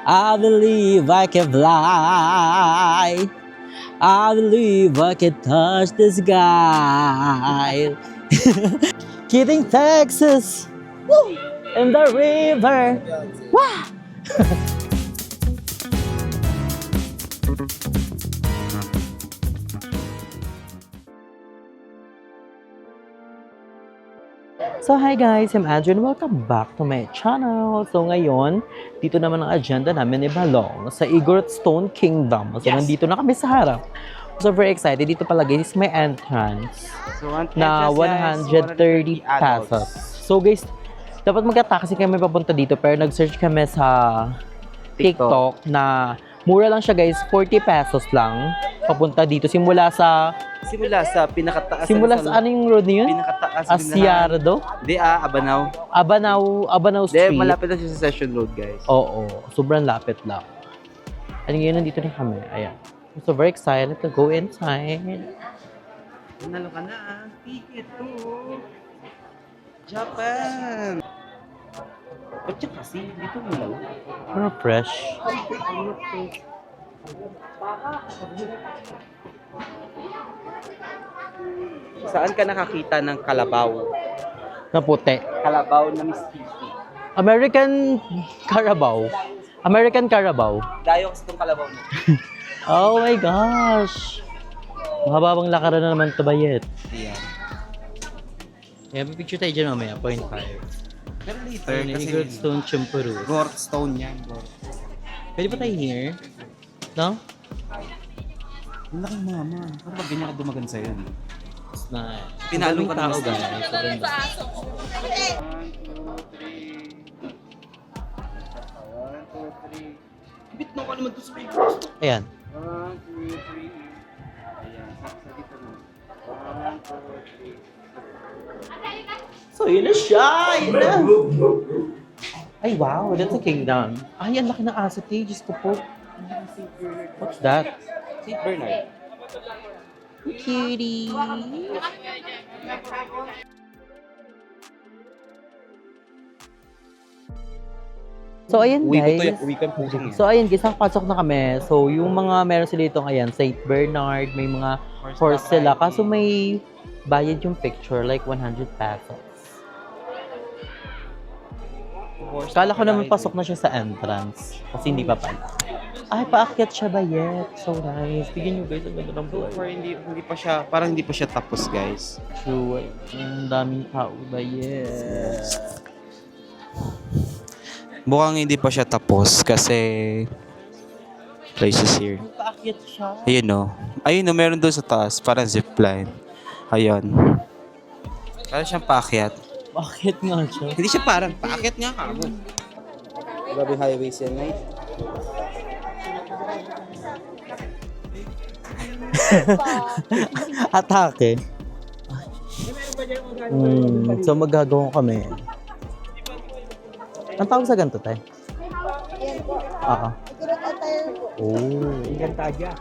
I believe I can fly. I believe I can touch the sky. Kidding Texas. Woo! In the river. Wah! So hi guys, I'm Andrew and welcome back to my channel. So ngayon, dito naman ang agenda namin ni Balong sa Igorot Stone Kingdom. So nandito na kami sa harap. So very excited. Dito pala guys, may entrance na 130 pesos. So guys, dapat mag-atake kasi kami papunta dito pero nag-search kami sa TikTok na mura lang siya guys, 40 pesos lang papunta dito. Simula sa pinakataas. Simula sa ano yung road na yun? Pinakataas. Asyardo? Abanaw. Abanaw Street. Malapit na siya sa Session Road, guys. Oo, sobrang lapit lang. Ano ngayon, nandito na kami. Ayan. I'm so very excited to go inside. Nanalo ka na. Ticket to Japan. Ba't siya kasi? Dito mo lang. Pero fresh. Saan ka nakakita ng kalabaw? Na puti. Kalabaw na Miss Kitty. American Carabao. American Carabao. Dayo kasi itong kalabaw na. Oh my gosh. Mahababang lakaran na naman ito bayet. Ayan. May picture tayo dyan mamaya. 0.5. Pero later, kasi Igorot Stone Champuru. Gort Stone yan. Pwede pa tayo here? No? Ang laking mama. Pero pag ganyan ka dumagan sa'yo. It's nice. Pinalo ka tao naman. guys. So ganda. 1, 2, 3. Bit mo ka naman to sa papers. Ayan. 1, 2, 3. Ayan, sa dito mo. 1, 2, 3. So, yun na siya! Yun na! Ay, wow! That's a kingdom. Ay, ang laki ng aso, eh. Diyos ko po. What's that? St. Bernard. Cutie! So, ayan guys. Weekend pushing. So, ayan guys, nakapasok na kami. So, yung mga meron sila itong, ayan, St. Bernard, may mga horse sila. Kaso may bayad yung picture, like 100 pesos. Kala ko naman pasok na siya sa entrance. Kasi hindi pa pala. Ay, paakyat siya bayet. So nice. Tignan nyo guys, ang ganda ng buhay. Or hindi pa siya, parang hindi pa siya tapos, guys. True. Ang daming tao bayet. Mukhang hindi pa siya tapos kasi places here. Ay, paakyat siya. Ayun no. Ayun no, meron doon sa taas, parang zipline. Ayun. Parang siyang paakyat. Paakyat nga siya. Hindi siya parang paakyat nga kamo. Grabe highways yan, mate. Atake. So maggagawa kami. Ang tawag sa ganito tayo? Oo. Oh. Gantadya.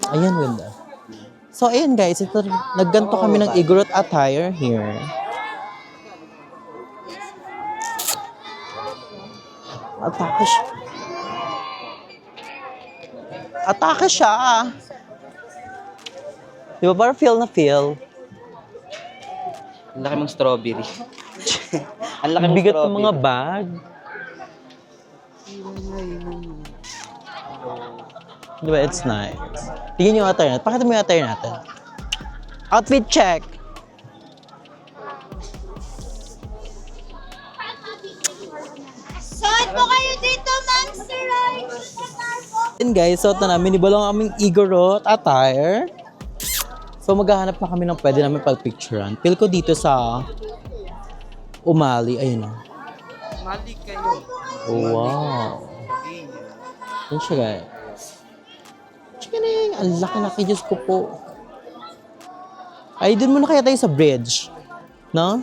Ayan, ganda. So, ayan guys, ito, nagganto kami ng Igorot attire here. Atake siya. Atake siya. Di ba parang feel na feel? Ang laki mong strawberry. Ang laki Ang mong bigat ng strawberry. mga bag. Di ba, it's nice. Tingnan yung attire natin. Pakita mo yung attire natin. Outfit check. Saan po kayo dito, Ma'am Sir Roy? And guys, suot na namin. Iba lang aming Igorot attire. So maghahanap na kami ng pwede namin pag-picturean. Feel ko dito sa Umali. Ayun o. Mali kayo. Oh, wow. Yan siya guys. Chikining! Ang laki-laki, Diyos ko po. Ay, dun muna kaya tayo sa bridge. No?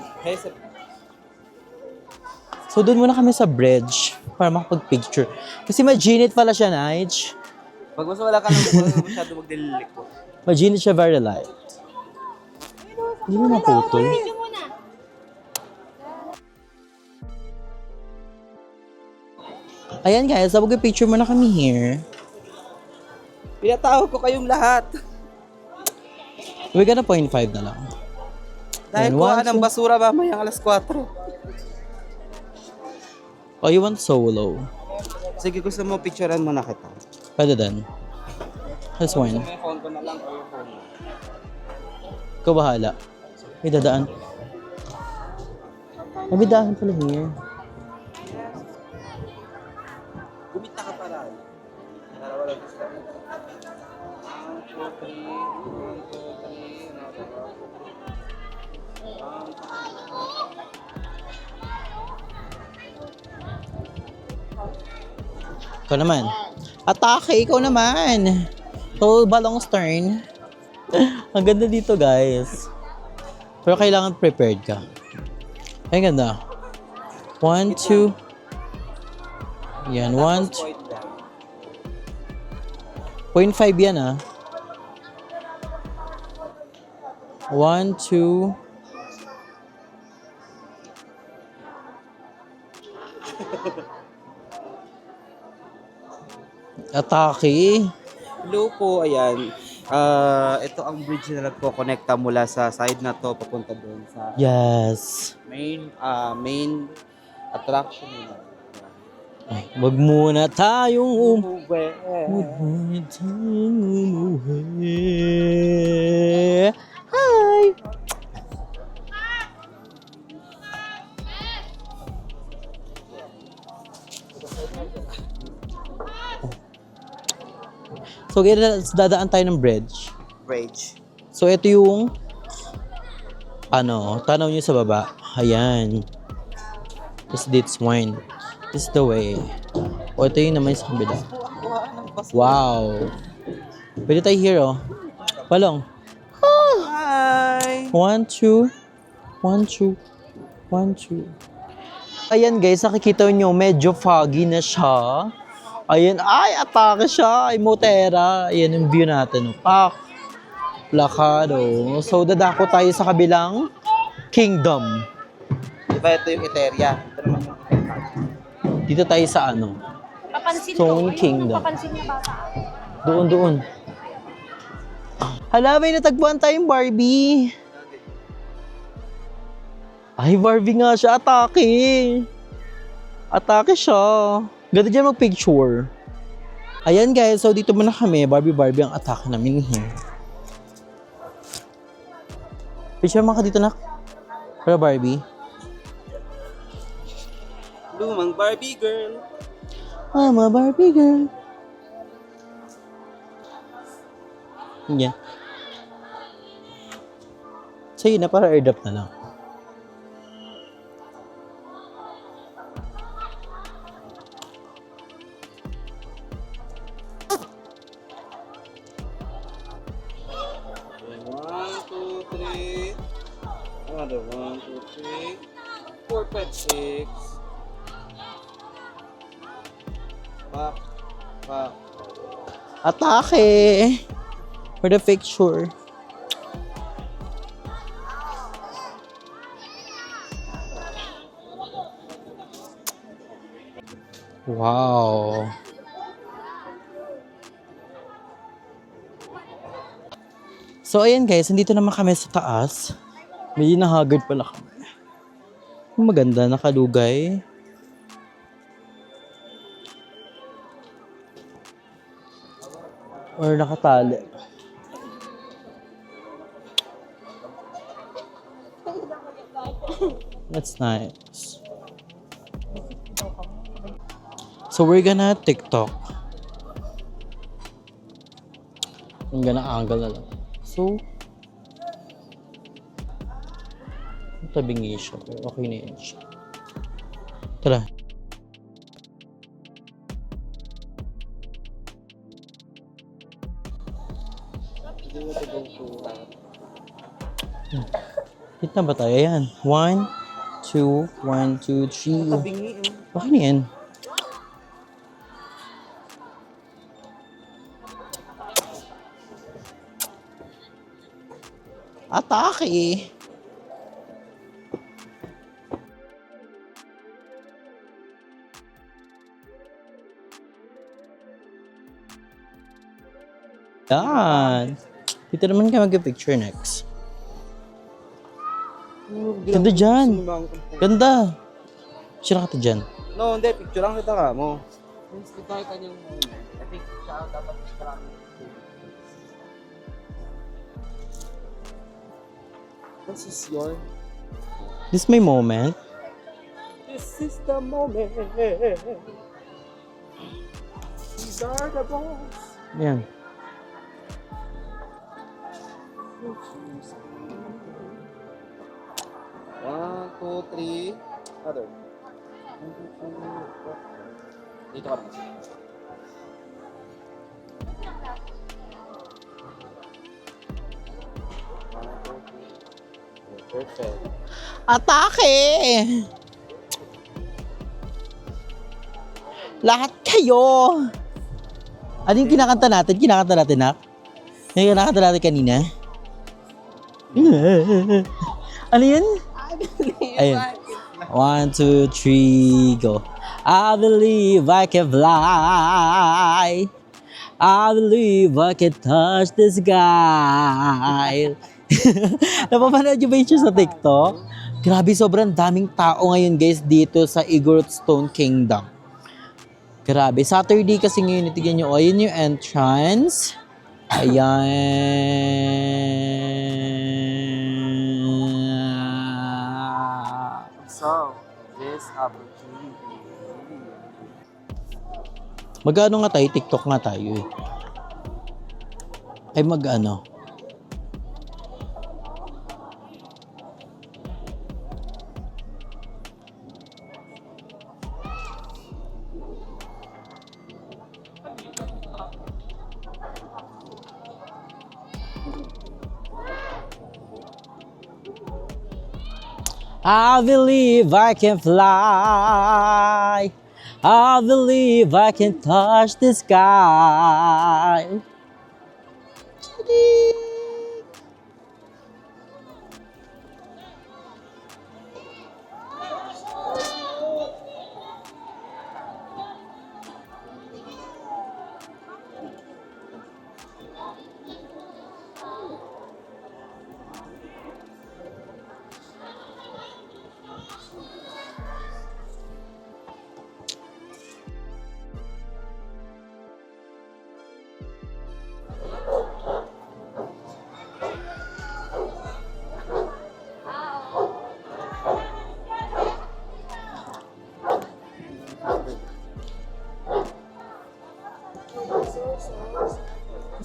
So, dun muna kami sa bridge para makapag-picture. Kasi maginit pala siya, Nige. Pag mas wala ka nang masyado magdililik ko. Maginit siya very light. Hindi mo maputol. Ayan guys, sabog yung picture mo na kami here. Pinatawag ko kayong lahat. We're gonna 0.5 na lang. Dahil Ayan, kuha 1, ng 2. basura mamayang alas 4. Oh, you want solo? Sige, gusto mo picturean mo na kita. Pwede din. That's one. May phone ko na lang o yung phone mo. Ikaw bahala. May dadaan. May daan pala here. Gumita ka para. Para wala gusto. 1, 2, 3, 1, 2, 3. Ikaw naman. Atake, ikaw naman. So, balong's turn. Ang ganda dito, guys. Pero kailangan prepared ka. Ay, ganda. 1, 2. Yan, 1, 2. 0.5 yan, ah. 1, 2. Atake. Hello po, ayan. Ito ang bridge na nagko-connecta mula sa side na to papunta doon sa Yes. main attraction nila. Ay, wag muna tayong Umuwi. Wag muna tayong umuwi. Hi! So, dadaan tayo ng bridge. Bridge. So, ito yung tanaw nyo sa baba. Ayan. Tapos, this one. This is the way. O, ito yung naman sa kabila. Wow. Pwede tayo here, oh. Palong. Hi! 1, 2. 1, 2. 1, 2. Ayan, guys. Nakikita nyo, medyo foggy na siya. Ayan. Ay, atake siya. Ay, Motera. Ayan yung view natin. Oh. Pak. Plakado. So, dadako tayo sa kabilang kingdom. Diba ito yung Eteria? Ito naman yung Dito tayo sa Papansin Stone Kingdom. Papansin na bata. Doon. Hala, may natagpuan tayong Barbie. Ay, Barbie nga siya. Atake. Atake siya. Ganda dyan mag-picture. Ayan guys, so dito muna kami. Barbie ang atake namin here. Picture mo ka dito, nak. Para Barbie. lumang Barbie girl. I'm a Barbie girl. Yan. Sige na, para airdrop na lang. One, two, three. Another 1, 2, 3, 4, 5, 6. Back. Atake! For the picture. Wow. So, ayan guys, nandito naman kami sa taas. Medyo nahagard pala kami. Maganda, nakalugay. Or nakatali. That's nice. So we're gonna TikTok. I'm gonna angle na lang. So, tabingi siya. Pero okay na yun siya. Tara. Kita ba tayo? Ayan. 1, 2, 1, 2, 3. Okay na yan. Atake! Yan. Dito naman kayo mag-picture next. Ganda dyan. Ganda. Sino ka dyan? No, hindi. Picture lang kita ka mo. This is your... This is my moment. This is the moment. These are the balls. Yan. One, two, three. Other. Dito ka naman. Perfect. Atake! Lahat kayo! Ano yung kinakanta natin? Kinakanta natin, Nak? Yung kinakanta natin kanina? Ano yun? Ayun. 1, 2, 3, go. I believe I can fly. I believe I can touch the sky. Napapanood nyo ba yun sa TikTok? Grabe, sobrang daming tao ngayon guys dito sa Igorot Stone Kingdom. Grabe, Saturday kasi ngayon, tignan nyo, ayun yung entrance. Ayan. So, this opportunity. Mag-ano nga tayo? TikTok nga tayo eh. Ay mag-ano? I believe I can fly. I believe I can touch the sky.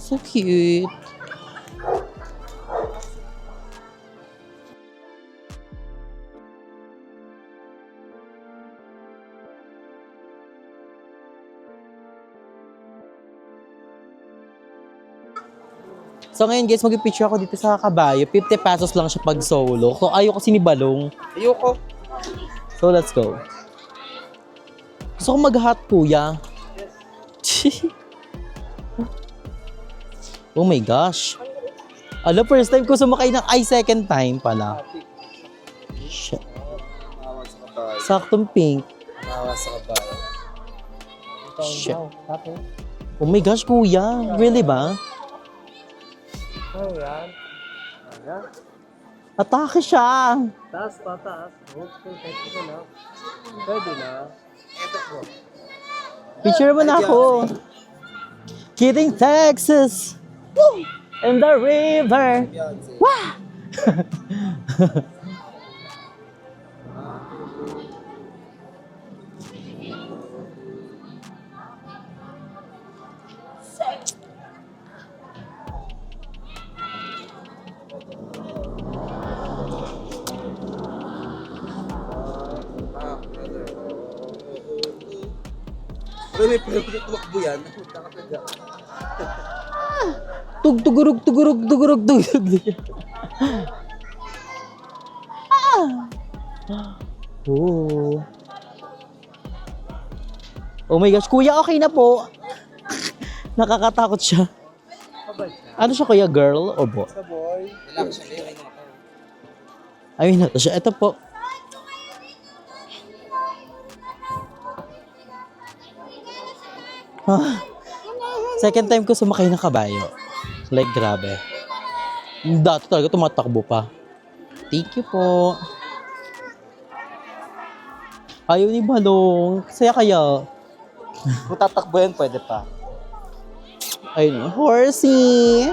So cute. So ngayon guys, mag-picture ako dito sa kabayo. 50 pesos lang siya pag solo. So ayaw kasi ni Balong. Ayoko. So let's go. Gusto ko mag-hot kuya. Oh my gosh. Alam, first time ko sumakay ng second time pala. Shit. Awas sa kabayo. Saktong pink. Awas sa kabayo. Shit. Oh my gosh, kuya. Really ba? Oh, yan. Ayan. Atake siya. Taas pa, taas. Pwede na. Pwede na. Ito po. Picture mo na ako. Kidding, Texas. Woo! In the river. Wah! Pero may tumakbo yan. Tugurug, tugurug, tugurug, tugurug. Oh. Oh my gosh, kuya, okay na po. Nakakatakot siya. Ano siya, kuya? Girl o boy? Sa boy. Relax siya. Ayun na to siya. Ito po. Second time ko sumakay ng kabayo. Like, grabe. Dati talaga tumatakbo pa. Thank you po. Ayaw ni Balong. Saya kaya. Kung tatakbo yan, pwede pa. Ayun, horsey.